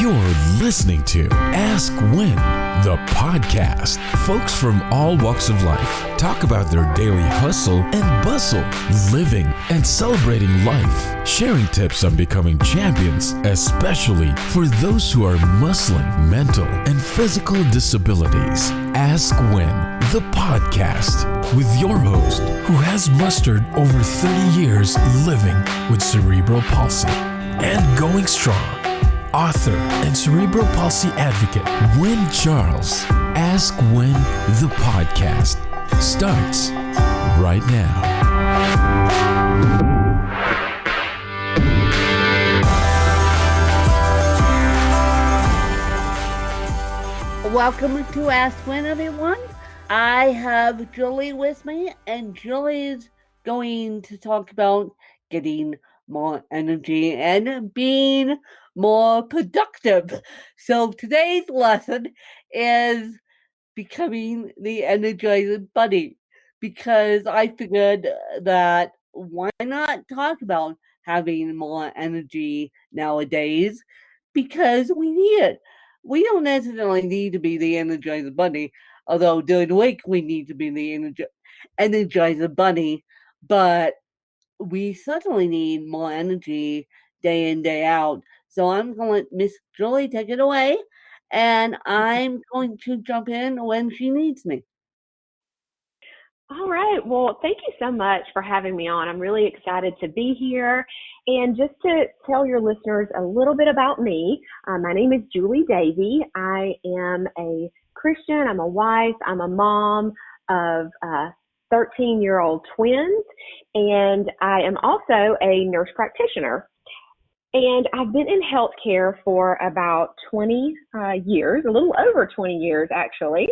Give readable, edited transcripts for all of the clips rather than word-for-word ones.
You're listening to Ask When, the podcast. Folks from all walks of life talk about their daily hustle and bustle, living and celebrating life, sharing tips on becoming champions, especially for those who are muscling mental and physical disabilities. Ask When, the podcast, with your host who has mustered over 30 years living with cerebral palsy and going strong. Author and cerebral palsy advocate Wynn Charles. Ask When, the podcast starts right now. Welcome to Ask When, everyone. I have Julie with me, and Julie's going to talk about getting more energy and being more productive. So today's lesson is becoming the Energizer Bunny, because I figured that why not talk about having more energy nowadays, because we need it. We don't necessarily need to be the Energizer Bunny, although during the week we need to be the Energizer Bunny, but we certainly need more energy day in, day out. So I'm going to let Miss Julie take it away, and I'm going to jump in when she needs me. All right. Well, thank you so much for having me on. I'm really excited to be here. And just to tell your listeners a little bit about me, my name is Julie Davey. I am a Christian. I'm a wife. I'm a mom of 13-year-old twins. And I am also a nurse practitioner. And I've been in healthcare for about 20 years, a little over 20 years, actually.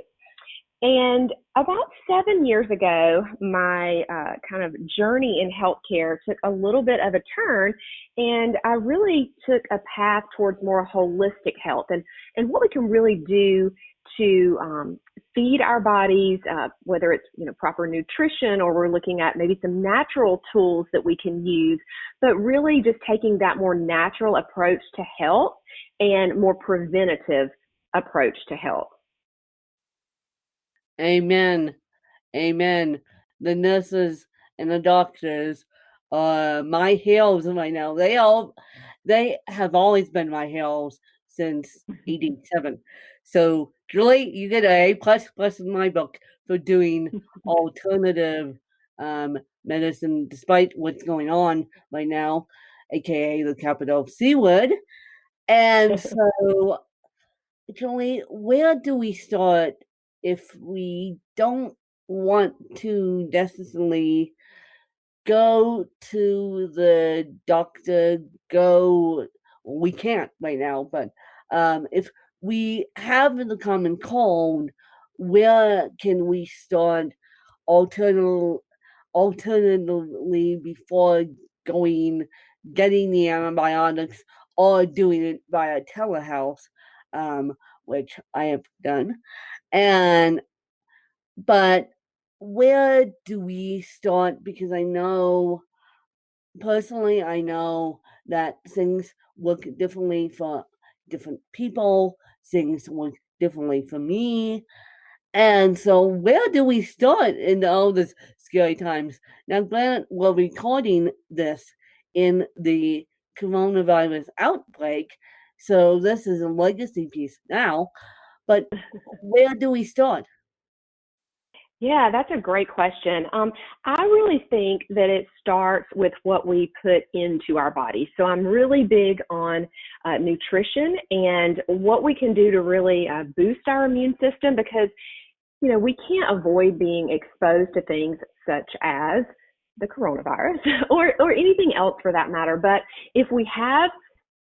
And about 7 years ago, my kind of journey in healthcare took a little bit of a turn, and I really took a path towards more holistic health and what we can really do to feed our bodies, whether it's proper nutrition, or we're looking at maybe some natural tools that we can use, but really just taking that more natural approach to health and more preventative approach to health. Amen. Amen. The nurses and the doctors are my heroes right now. They have always been my heroes since 87. So Julie, you get an A++ in my book for doing alternative medicine despite what's going on right now, aka the capital C word. And so, Julie, where do we start if we don't want to necessarily go to the doctor? We can't right now, but if we have the common cold, where can we start alternatively before getting the antibiotics or doing it via telehealth, which I have done. But where do we start? Because I know that things look differently for different people. Things look differently for me. And so where do we start in all these scary times? Now, granted, we're recording this in the coronavirus outbreak, so this is a legacy piece now. But where do we start? Yeah, that's a great question. I really think that it starts with what we put into our body. So I'm really big on nutrition and what we can do to really boost our immune system, because, we can't avoid being exposed to things such as the coronavirus or anything else for that matter. But if we have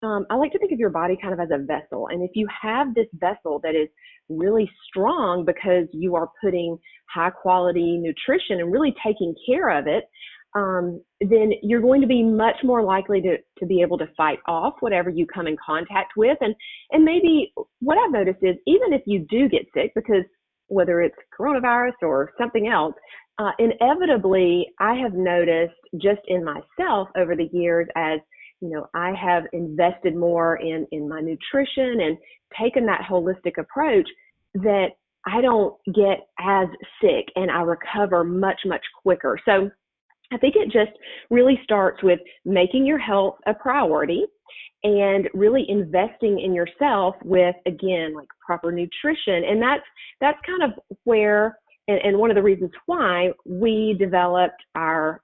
I like to think of your body kind of as a vessel. And if you have this vessel that is really strong because you are putting high quality nutrition and really taking care of it, then you're going to be much more likely to be able to fight off whatever you come in contact with. And maybe what I've noticed is, even if you do get sick, because whether it's coronavirus or something else, inevitably I have noticed just in myself over the years, as I have invested more in my nutrition and taken that holistic approach, that I don't get as sick and I recover much, much quicker. So I think it just really starts with making your health a priority and really investing in yourself with, again, like proper nutrition. And that's kind of where, and one of the reasons why we developed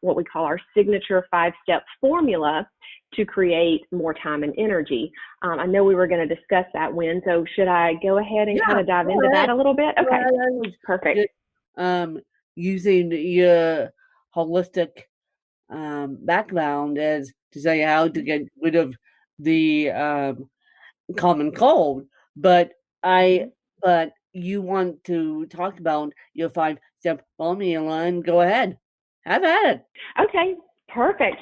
what we call our signature 5-step formula to create more time and energy. I know we were going to discuss that, Wynn, so should I go ahead and kind of dive into that a little bit? Okay, perfect. Using your holistic background as to say how to get rid of the common cold, but you want to talk about your 5-step formula, and go ahead, have at it. Okay, perfect.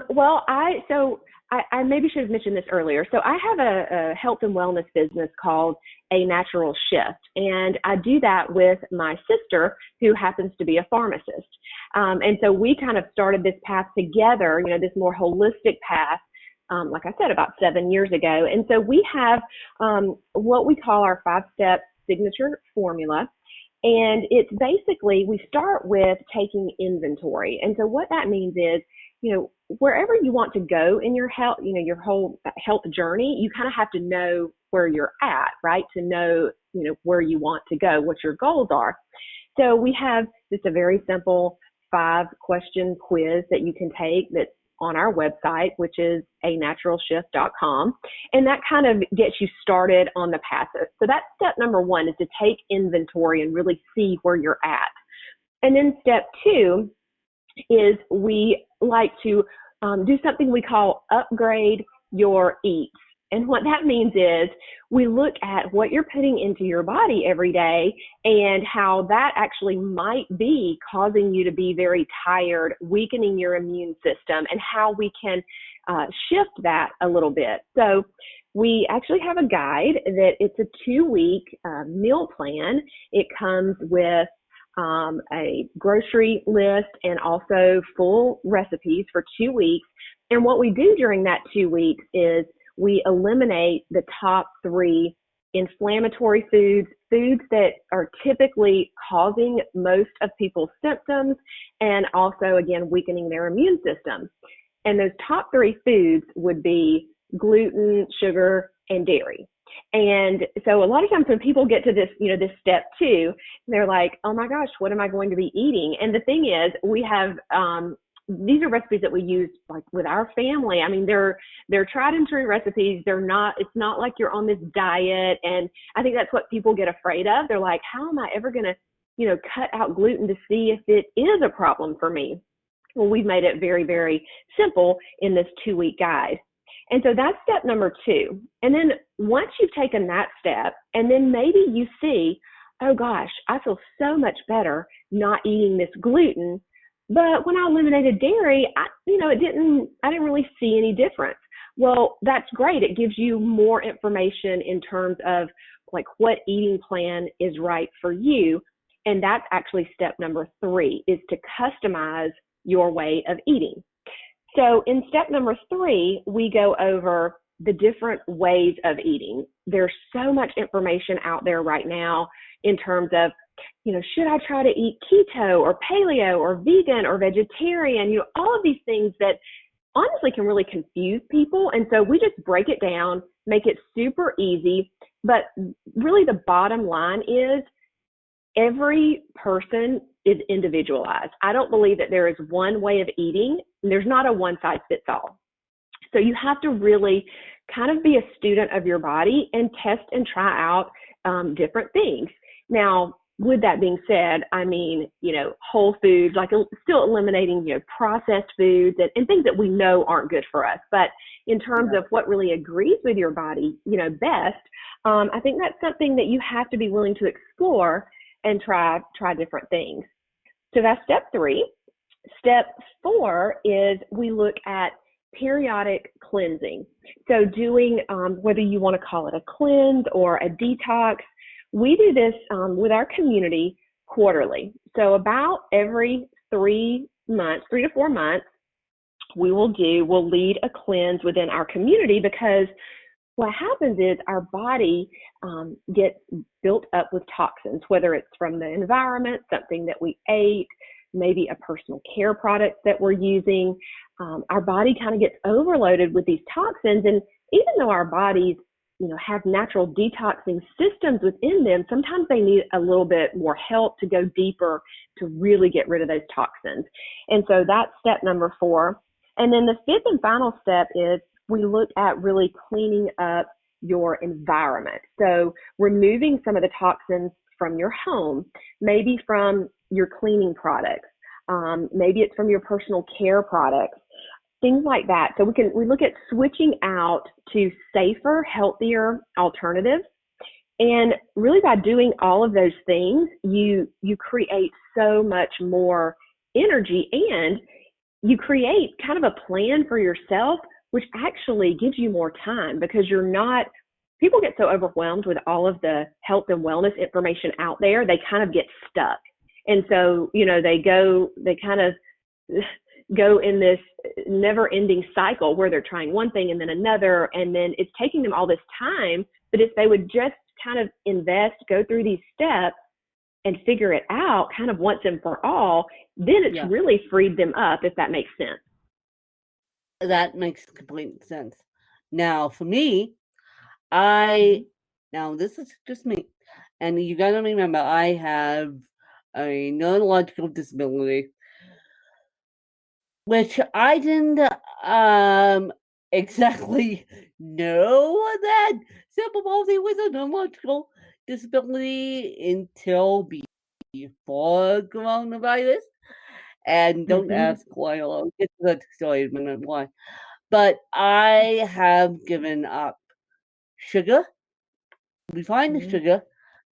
Well, I maybe should have mentioned this earlier. So I have a health and wellness business called A Natural Shift, and I do that with my sister, who happens to be a pharmacist. And so we kind of started this path together, this more holistic path, like I said, about 7 years ago. And so we have what we call our 5-step signature formula. And it's basically, we start with taking inventory. And so what that means is, wherever you want to go in your health, your whole health journey, you kind of have to know where you're at, right? To know, where you want to go, what your goals are. So we have just a very simple 5-question quiz that you can take that's on our website, which is anaturalshift.com. And that kind of gets you started on the path. So that's step number 1, is to take inventory and really see where you're at. And then step 2 is we like to do something we call upgrade your eats. And what that means is we look at what you're putting into your body every day and how that actually might be causing you to be very tired, weakening your immune system, and how we can shift that a little bit. So we actually have a guide that it's a 2-week meal plan. It comes with a grocery list and also full recipes for 2 weeks. And what we do during that 2 weeks is we eliminate the top 3 inflammatory foods that are typically causing most of people's symptoms, and also, again, weakening their immune system. And those top 3 foods would be gluten, sugar, and dairy. And so a lot of times when people get to this, this step 2, they're like, oh my gosh, what am I going to be eating? And the thing is, we have, these are recipes that we use like with our family. I mean, they're tried and true recipes. It's not like you're on this diet. And I think that's what people get afraid of. They're like, how am I ever going to, cut out gluten to see if it is a problem for me? Well, we've made it very, very simple in this 2-week guide. And so that's step number 2. And then once you've taken that step, and then maybe you see, oh gosh, I feel so much better not eating this gluten. But when I eliminated dairy, I didn't really see any difference. Well, that's great. It gives you more information in terms of like what eating plan is right for you. And that's actually step number 3, is to customize your way of eating. So in step number 3, we go over the different ways of eating. There's so much information out there right now in terms of, should I try to eat keto or paleo or vegan or vegetarian? All of these things that honestly can really confuse people. And so we just break it down, make it super easy. But really the bottom line is every person is individualized. I don't believe that there is one way of eating. There's not a one size fits all. So you have to really kind of be a student of your body and test and try out different things. Now, with that being said, I mean, whole foods, like still eliminating, processed foods and things that we know aren't good for us. But in terms of what really agrees with your body, best, I think that's something that you have to be willing to explore and try different things. So that's step 3. Step 4 is we look at periodic cleansing. So doing, whether you want to call it a cleanse or a detox, we do this with our community quarterly. So about every 3 to 4 months, we'll lead a cleanse within our community, because what happens is our body gets built up with toxins, whether it's from the environment, something that we ate, maybe a personal care product that we're using. Our body kind of gets overloaded with these toxins. And even though our bodies, have natural detoxing systems within them, sometimes they need a little bit more help to go deeper to really get rid of those toxins. And so that's step number 4. And then the 5th and final step is we look at really cleaning up your environment. So removing some of the toxins from your home, maybe from your cleaning products, maybe it's from your personal care products, things like that. So we look at switching out to safer, healthier alternatives. And really by doing all of those things, you create so much more energy, and you create kind of a plan for yourself, which actually gives you more time, because people get so overwhelmed with all of the health and wellness information out there, they kind of get stuck. And so, they kind of go in this never ending cycle where they're trying one thing and then another, and then it's taking them all this time. But if they would just kind of invest, go through these steps and figure it out kind of once and for all, then it's really freed them up, if that makes sense. That makes complete sense. Now, for me, now this is just me, and you gotta remember, I have a neurological disability, which I didn't exactly know that cerebral palsy was a neurological disability until before coronavirus. And don't ask why, I'll get to that story in a minute why. But I have given up sugar, refined sugar,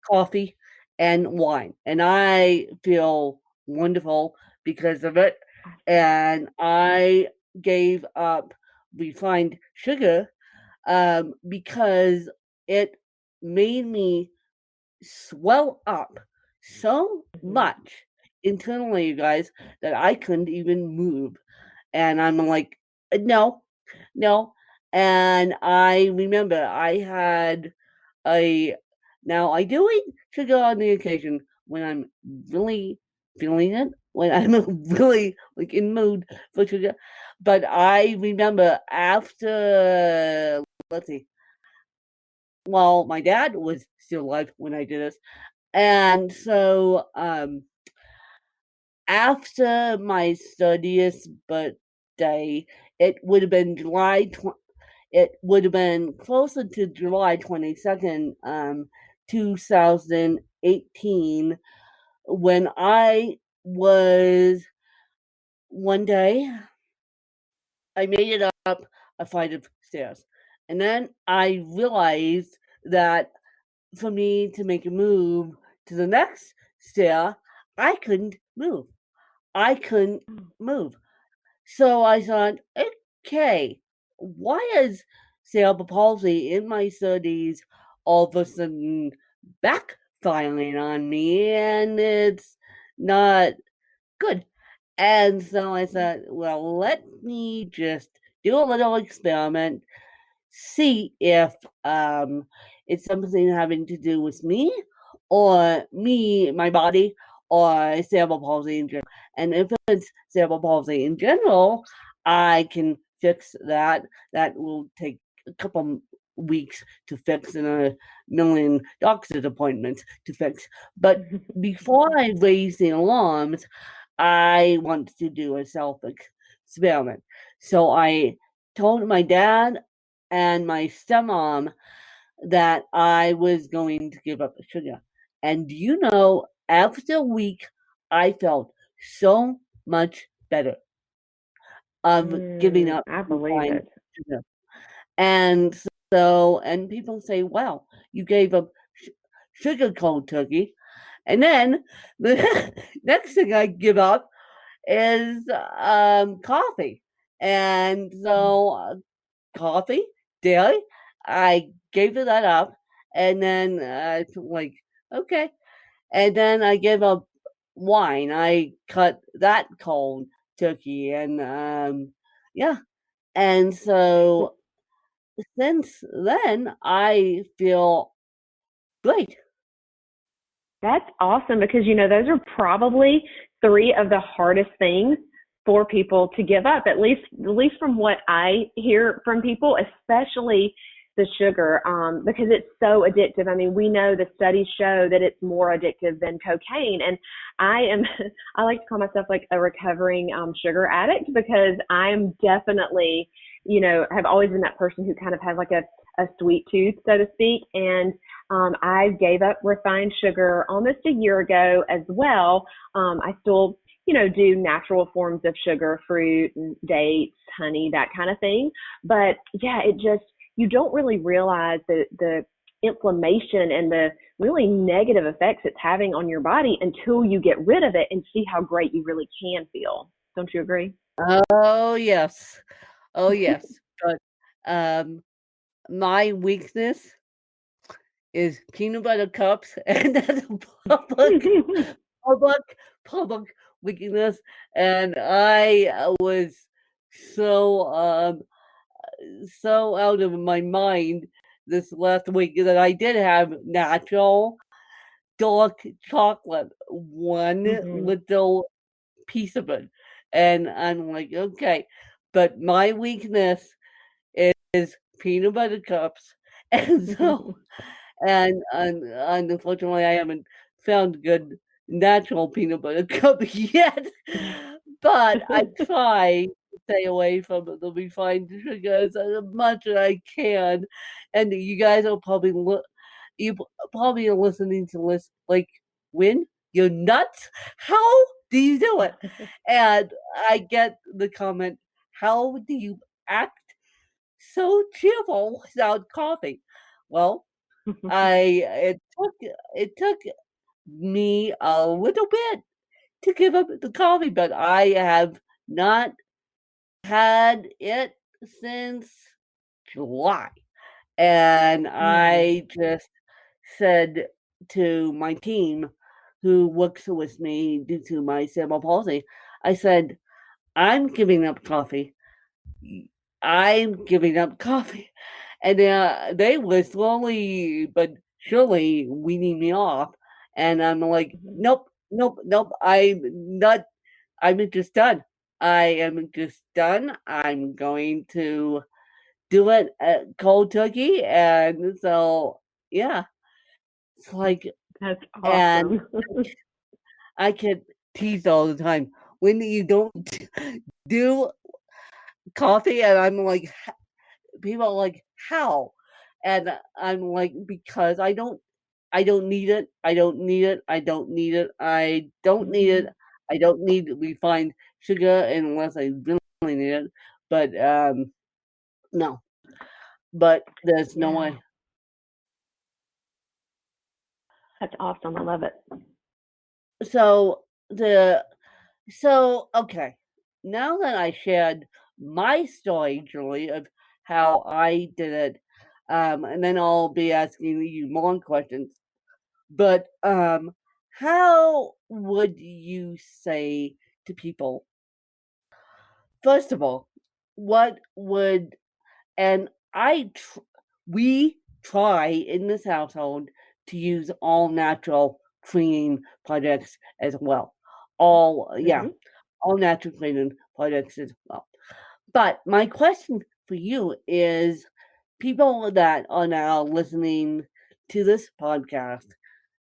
coffee, and wine. And I feel wonderful because of it. And I gave up refined sugar because it made me swell up so much internally, you guys, that I couldn't even move. And I'm like, no. And I remember I had now I do eat sugar on the occasion when I'm really feeling it, when I'm really like in mood for sugar. But I remember after, let's see, well, my dad was still alive when I did this. And so after my 30th birthday, it would have been it would have been closer to July 22nd, 2018, when I was, one day, I made it up a flight of stairs. And then I realized that for me to make a move to the next stair, I couldn't move. So I thought, okay, why is cerebral palsy in my 30s all of a sudden backfiring on me, and it's not good? And so I thought, well, let me just do a little experiment, see if it's something having to do with me, or my body, or cerebral palsy in general. And if it's cerebral palsy in general, I can fix that. That will take a couple weeks to fix and a million doctor's appointments to fix. But before I raise the alarms, I want to do a self-experiment. So I told my dad and my stepmom that I was going to give up the sugar. And do you know, after a week, I felt so much better of giving up I believe refined it. sugar. And so, and people say, wow, you gave up sugar cold turkey. And then the next thing I give up is coffee. And so coffee, daily, I gave that up. And then like, okay. And then I gave up wine. I cut that cold turkey. And yeah. And so since then, I feel great. That's awesome because, those are probably three of the hardest things for people to give up, at least from what I hear from people, especially the sugar, because it's so addictive. I mean, we know the studies show that it's more addictive than cocaine. And I am, I like to call myself like a recovering sugar addict because I'm definitely, have always been that person who kind of has like a sweet tooth, so to speak. And I gave up refined sugar almost a year ago as well. I still, do natural forms of sugar, fruit, and dates, honey, that kind of thing. But yeah, you don't really realize the inflammation and the really negative effects it's having on your body until you get rid of it and see how great you really can feel. Don't you agree? Oh, yes. Oh, yes. But um, my weakness is peanut butter cups, and that's a public, public weakness. And I was so so out of my mind this last week that I did have natural dark chocolate, one hmm little piece of it, and I'm like, okay, but my weakness is peanut butter cups, and so and unfortunately, I haven't found a good natural peanut butter cup yet, but I try to stay away from the refined sugars as much as I can, and you guys are probably probably are listening to this like, "When? You're nuts? How do you do it?" And I get the comment, "How do you act so cheerful without coffee?" Well, I it took me a little bit to give up the coffee, but I have not had it since July. And Mm. I just said to my team who works with me due to my cerebral palsy, I said, I'm giving up coffee. I'm giving up coffee. And they were slowly but surely weaning me off. And I'm like, Mhm. nope, nope, nope. I'm just done. I am just done. I'm going to do it at cold turkey. And so, yeah, it's like, That's and awesome. I can tease all the time when you don't do coffee. And I'm like, people are like, "How?" And I'm like, "Because I don't need it. I don't need it. I don't need it. I don't need it. Mhm. I don't need refined sugar unless I really need it." But, no. But there's no Yeah, way. that's awesome. I love it. So the okay. Now that I shared my story, Julie, of how I did it, and then I'll be asking you more questions. But, how would you say to people, first of all, what would and we try in this household to use all natural cleaning products as well. Yeah, Mhm. all natural cleaning products as well. But my question for you is people that are now listening to this podcast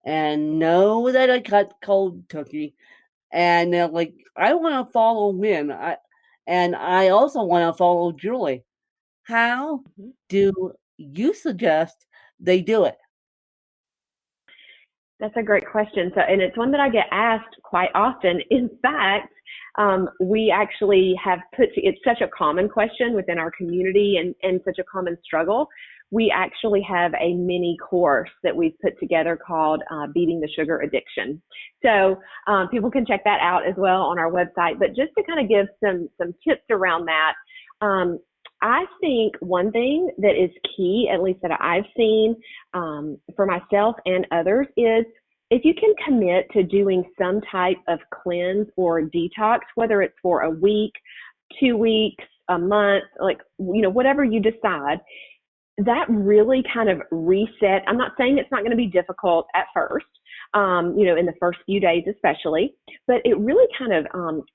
and know that I cut cold turkey, and they're like, I want to follow Lynn, and I also want to follow Julie. How Mhm. do you suggest they do it? That's a great question. So, and it's one that I get asked quite often. In fact, we actually have it's such a common question within our community and such a common struggle. We actually have a mini course that we've put together called Beating the Sugar Addiction. So people can check that out as well on our website. But just to kind of give some tips around that, um, I think one thing that is key, at least that I've seen for myself and others, is if you can commit to doing some type of cleanse or detox, whether it's for a week, 2 weeks, a month, like, whatever you decide, that really kind of reset. I'm not saying it's not going to be difficult at first, in the first few days especially, but it really kind of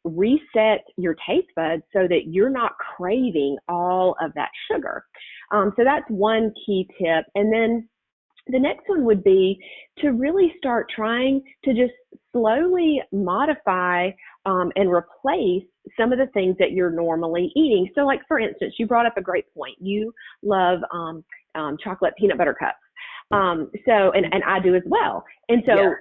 reset your taste buds so that you're not craving all of that sugar. So that's one key tip. And then the next one would be to really start trying to just slowly modify and replace some of the things that you're normally eating. So, like, for instance, you brought up a great point. You love chocolate peanut butter cups. And I do as well. And so yeah.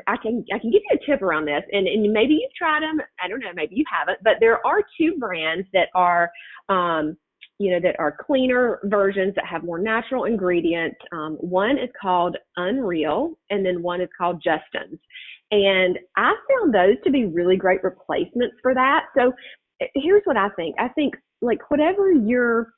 I can give you a tip around this, and maybe you've tried them. I don't know, maybe you haven't, but there are two brands that are, that are cleaner versions that have more natural ingredients. One is called Unreal, and then one is called Justin's. And I found those to be really great replacements for that. So here's what I think. I think, like, whatever your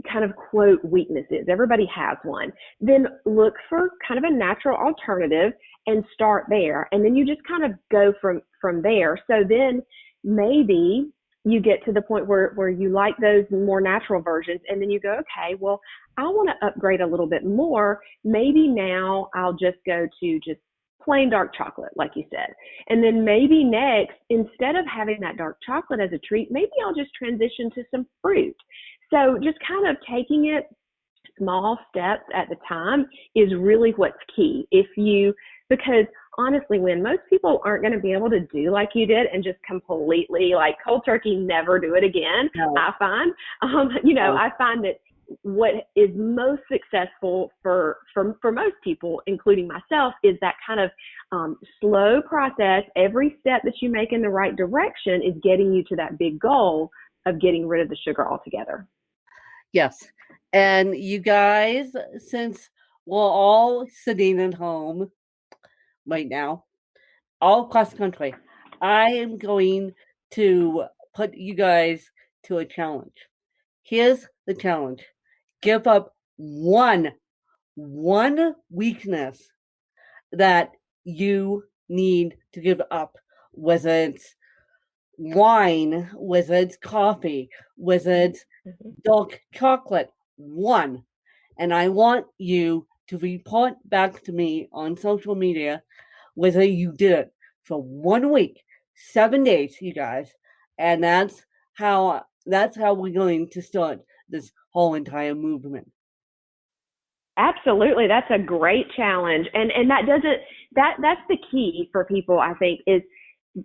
kind of quote weakness is, everybody has one, then look for kind of a natural alternative and start there. And then you just kind of go from there. So then maybe you get to the point where you like those more natural versions, and then you go, okay, well, I want to upgrade a little bit more. Maybe now I'll just go to just plain dark chocolate, like you said. And then maybe next, instead of having that dark chocolate as a treat, maybe I'll just transition to some fruit. So just kind of taking it small steps at the time is really what's key. Because honestly, when most people aren't going to be able to do like you did and just completely, like, cold turkey, never do it again, no. I find, I find that what is most successful for most people, including myself, is that kind of slow process. Every step that you make in the right direction is getting you to that big goal of getting rid of the sugar altogether. Yes. And you guys, since we're all sitting at home right now, all across the country, I am going to put you guys to a challenge. Here's the challenge. Give up one weakness that you need to give up, whether it's wine, whether it's coffee, whether it's dark chocolate, one. And I want you to report back to me on social media whether you did it for 1 week, 7 days, you guys. And that's how we're going to start this whole entire movement. Absolutely. That's a great challenge. And that's the key for people, I think, is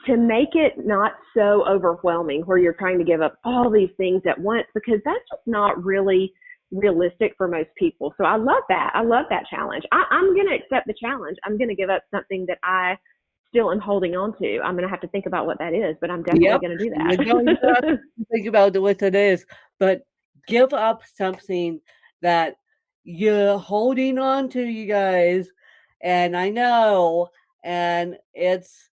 to make it not so overwhelming where you're trying to give up all these things at once, because that's just not really realistic for most people. So I love that. I love that challenge. I'm going to accept the challenge. I'm going to give up something that I still am holding on to. I'm going to have to think about what that is, but I'm definitely going to do that. You're going to have to think about what it is, but give up something that you're holding on to, you guys. And I know, and it's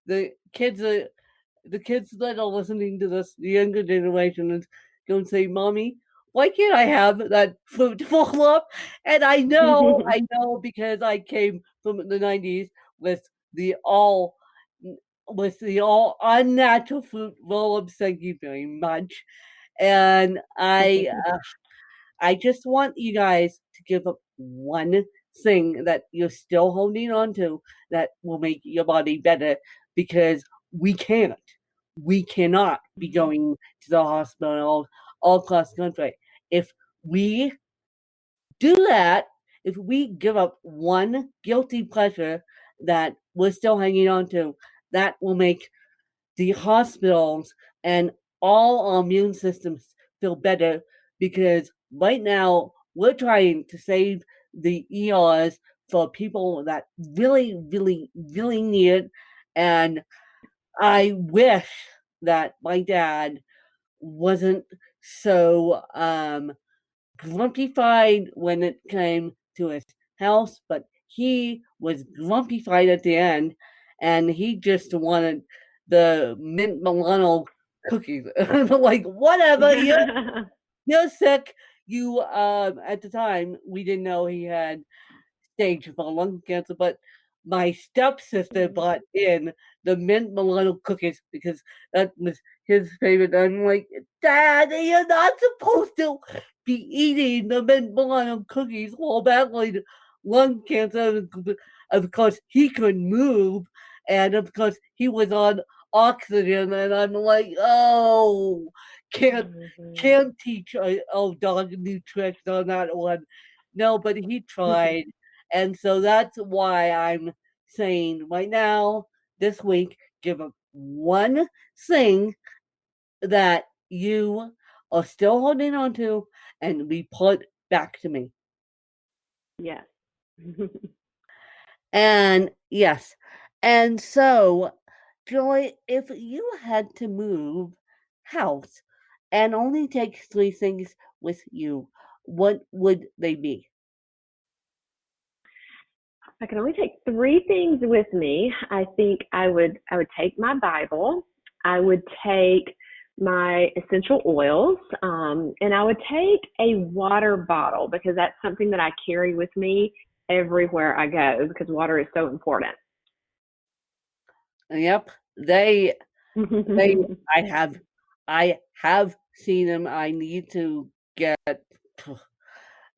the kids that are listening to this, the younger generation, is going to say, "Mommy, why can't I have that fruit to roll up?" And I know because I came from the 90s with the all unnatural fruit roll-ups. Thank you very much. And I just want you guys to give up one thing that you're still holding on to that will make your body better, because we cannot be going to the hospital all across the country. If we do that, if we give up one guilty pleasure that we're still hanging on to, that will make the hospitals and all our immune systems feel better, because right now we're trying to save the ERs for people that really, really, really need it. And I wish that my dad wasn't so grumpified when it came to his health, but he was grumpified at the end, and he just wanted the mint Milano cookies. Like, whatever, you're sick. You at the time we didn't know he had stage 4 lung cancer, but my stepsister brought in the mint millennial cookies because that was his favorite. I'm like, Dad, you're not supposed to be eating the mint millennial cookies while battling lung cancer. Of course, he couldn't move, and of course, he was on oxygen, and I'm like, oh, can't can't teach a dog new tricks on that one. No, but he tried, and so that's why I'm saying right now, this week, give him one thing that you are still holding on to and be put back to me. Yes. And yes. And so, Joy, if you had to move house and only take three things with you, what would they be? I can only take three things with me. I think I would take my Bible, I would take my essential oils, and I would take a water bottle because that's something that I carry with me everywhere I go because water is so important. Yep. They I have seen them. I need to get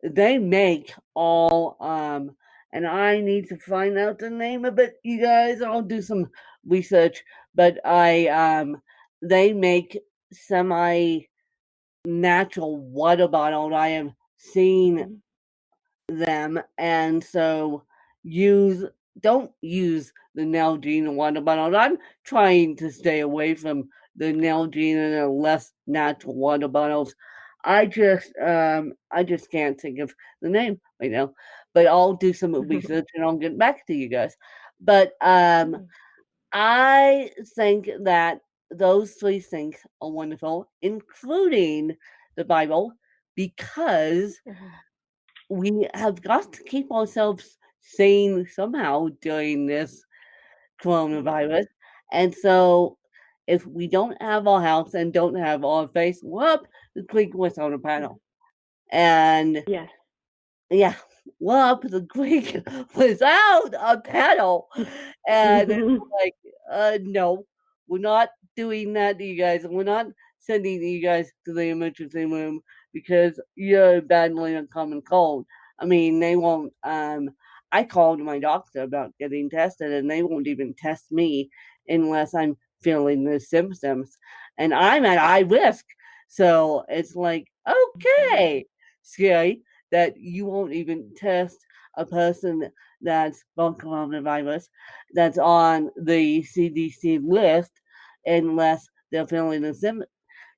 they make all and I need to find out the name of it, you guys. I'll do some research, but I they make semi natural water bottles. I have seen them, and so use don't use the Nalgene water bottle. I'm trying to stay away from the Nalgene and the less natural water bottles. I just can't think of the name right now. But I'll do some research and I'll get back to you guys. But I think that those three things are wonderful, including the Bible, because we have got to keep ourselves sane somehow during this coronavirus. And so if we don't have our house and don't have our face, whoop, the creek was on a panel. And Yes. yeah, whoop, the creek without a panel. And it's like, no, we're not doing that to you guys. We're not sending you guys to the emergency room because you're battling a common cold. I mean, they won't. I called my doctor about getting tested, and they won't even test me unless I'm feeling the symptoms, and I'm at high risk. So it's like, okay, scary that you won't even test a person that's got coronavirus that's on the CDC list unless they're feeling the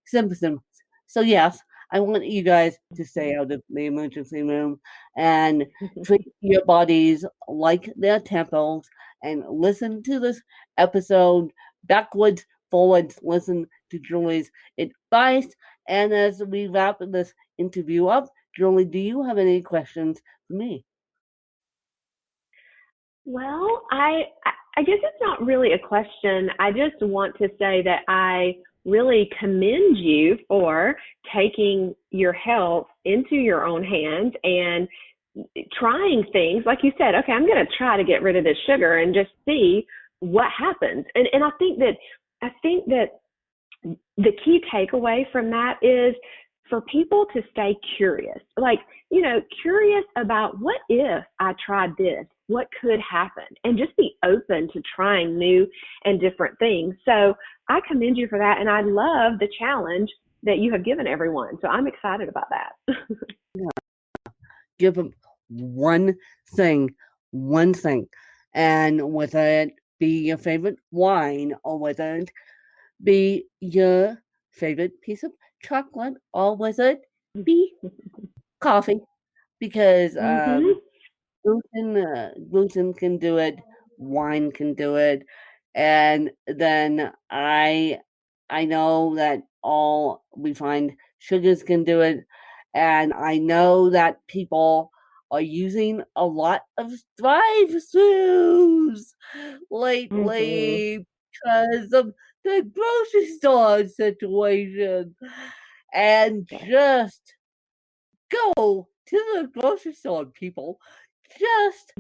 symptoms. So yes, I want you guys to stay out of the emergency room and treat your bodies like their temples and listen to this episode backwards, forwards, listen to Julie's advice. And as we wrap this interview up, Julie, do you have any questions for me? Well, I guess it's not really a question. I just want to say that I really commend you for taking your health into your own hands and trying things. Like you said, okay, I'm going to try to get rid of this sugar and just see what happens. And I think that the key takeaway from that is for people to stay curious, like, curious about what if I tried this, what could happen, and just be open to trying new and different things. So I commend you for that. And I love the challenge that you have given everyone. So I'm excited about that. Give them one thing, one thing. And whether it be your favorite wine or whether it be your favorite piece of chocolate or whether it be coffee, because Mm-hmm. gluten can do it, wine can do it, and then I know that all refined sugars can do it, and I know that people are using a lot of drive-throughs Mm-hmm. lately because of the grocery store situation, and Yes. just go to the grocery store, people. Just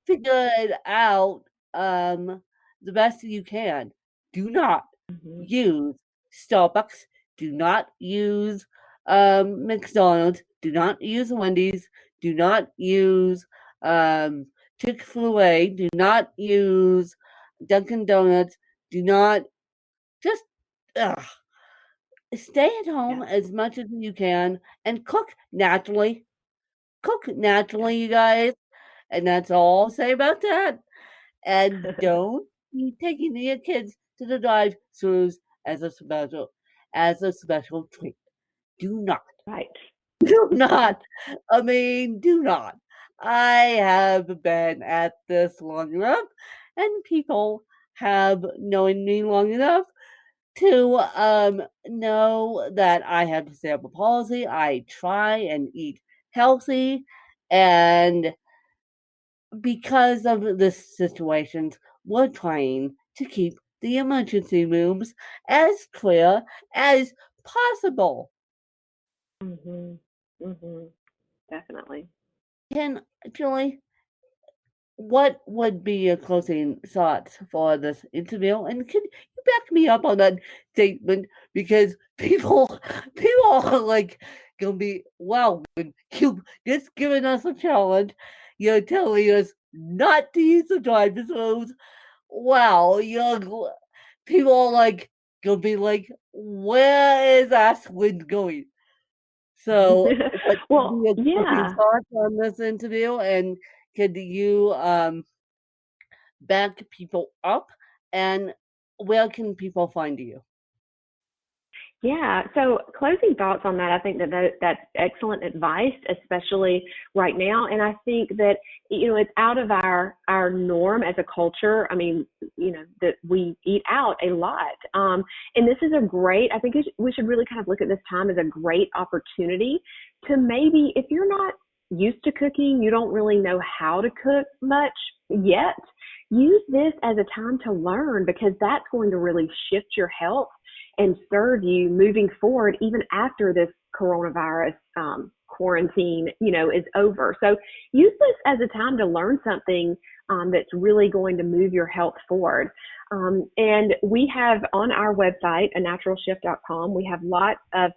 figure it out. Um, the best you can. Do not Mm-hmm. use Starbucks. Do not use McDonald's. Do not use Wendy's. Do not use Chick-fil-A. Do not use Dunkin' Donuts. Do not just ugh, stay at home Yeah. as much as you can and cook naturally. Cook naturally, you guys. And that's all I'll say about that. And don't be taking your kids to the drive-thrus as a special treat. Do not. Right. Do not. I mean, do not. I have been at this long enough, and people have known me long enough to know that I have cerebral palsy. I try and eat healthy, and because of this situation, we're trying to keep the emergency rooms as clear as possible. Mm-hmm. Mm-hmm. Definitely. Can Julie, what would be your closing thoughts for this interview? And can you back me up on that statement? Because people are like gonna be, wow, you just giving us a challenge. You're telling us not to use the driver's roads. Wow, people are like gonna be like, where is Ashwin going? So, what would be Well, your closing yeah. thoughts on this interview? And could you back people up? And where can people find you? Yeah. So closing thoughts on that, I think that's excellent advice, especially right now. And I think that, it's out of our norm as a culture. I mean, that we eat out a lot. And this is I think we should really kind of look at this time as a great opportunity to maybe, if you're not used to cooking, you don't really know how to cook much yet, use this as a time to learn, because that's going to really shift your health and serve you moving forward, even after this coronavirus quarantine, is over. So use this as a time to learn something that's really going to move your health forward. And we have on our website, anaturalshift.com, we have lots of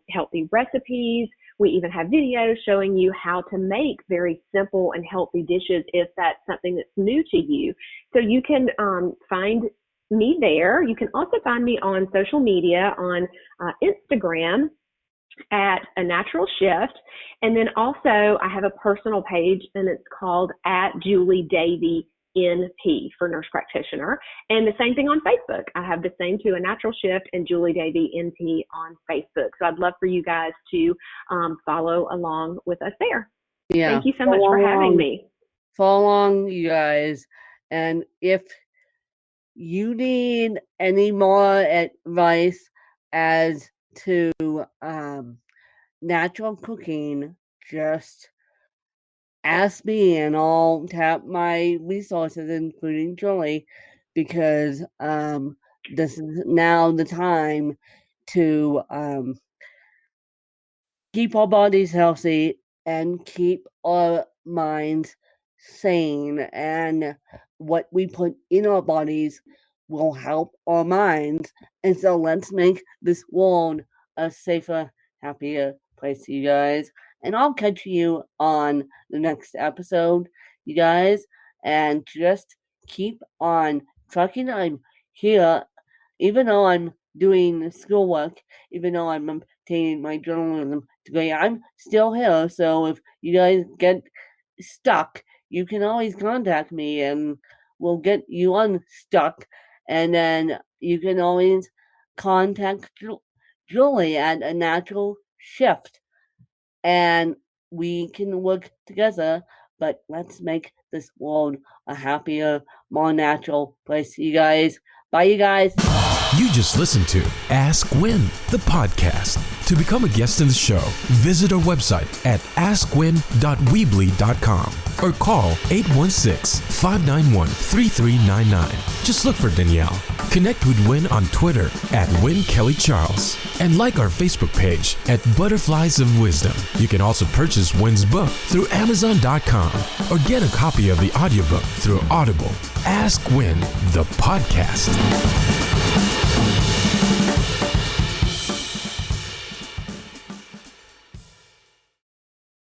healthy recipes. We even have videos showing you how to make very simple and healthy dishes if that's something that's new to you. So you can find me there. You can also find me on social media on Instagram at A Natural Shift. And then also I have a personal page, and it's called at Julie Davey NP for nurse practitioner. And the same thing on Facebook. I have the same too, A Natural Shift and Julie Davey NP on Facebook. So I'd love for you guys to follow along with us there. Yeah. Thank you so much for having me. Follow along, you guys. And if you need any more advice as to natural cooking, just ask me and I'll tap my resources, including Julie, because this is now the time to keep our bodies healthy and keep our minds sane. And what we put in our bodies will help our minds. And so let's make this world a safer, happier place, you guys. And I'll catch you on the next episode, you guys. And just keep on trucking. I'm here, even though I'm doing schoolwork, even though I'm obtaining my journalism degree, I'm still here. So if you guys get stuck, you can always contact me and we'll get you unstuck. And then you can always contact Julie at A Natural Shift. And we can work together, but let's make this world a happier, more natural place, you guys. Bye, you guys. You just listened to Ask Win, the podcast. To become a guest in the show, visit our website at askwin.weebly.com. or call 816-591-3399. Just look for Danielle. Connect with Win on Twitter at WinKellyCharles and like our Facebook page at Butterflies of Wisdom. You can also purchase Win's book through Amazon.com or get a copy of the audiobook through Audible. Ask Win, the podcast.